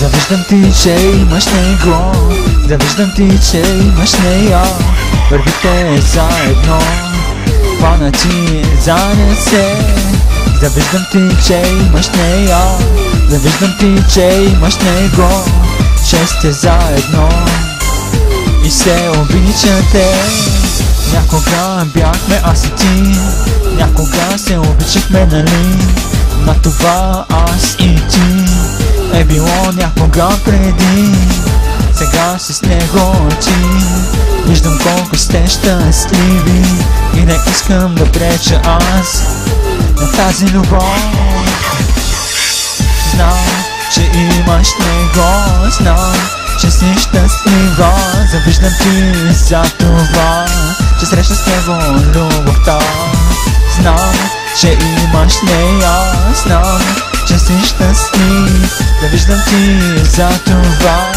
Завиждам ти, че имаш него, завиждам ти, че имаш нея. Вървите заедно, хванати за ръце. Завиждам ти, че имаш нея, завиждам ти, че имаш него. Че сте заедно и се обичате. Някога бяхме аз и ти, някога се обичахме, нали? На това аз и ти е било някога преди. Сега с него ти виждам колко сте щастливи и не искам да преча аз на тази любов. Знам, че имаш него, знам, че си щастлива. Завиждам ти за това, че среща с него любовта. Знам, че имаш нея, знам, че си щастлив. Завиждам ти за това,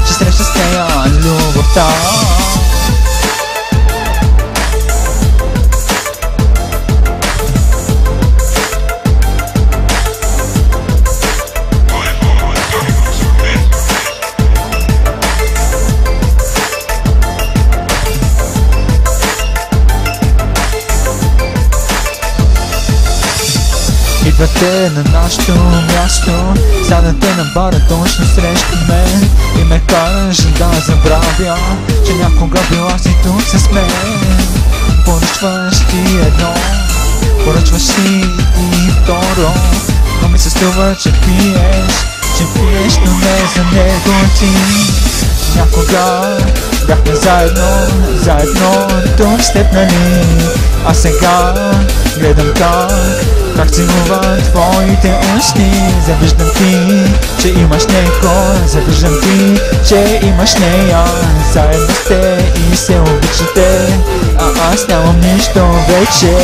че среща с нея любовта. Идвате на нашото място, сядате на бара точно срещу мен и ме караш да забравя, че някога била си тук с мен. Поръчваш ти едно, поръчваш си и второ, но ми се струва, че пиеш, но не за него ти. Някога бяхме заедно тук с теб, нали? А сега гледам как целува твоите устни. Завиждам ти, че имаш него, завиждам ти, че имаш нея. Заедно сте и се обичате, а аз нямам нищо вече.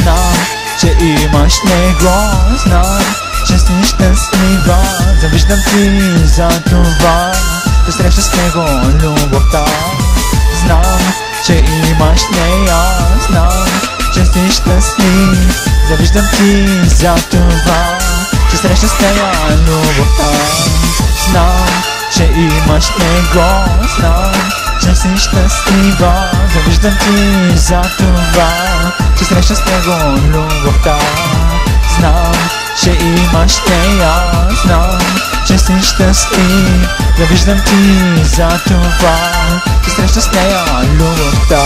Знам, че имаш него, знам, че си щастлива. Завиждам ти за това, да среща с него любовта. Знам, че имаш нея, знам, че си щастлив. Завиждам ти за това, че среща с нея любовта. Знам, че имаш него, знам, че си щастлива. Завиждам ти за това, че среща с него любовта. Знам, че имаш нея, знам, че си щастлив. Завиждам ти за това, че среща с нея любовта.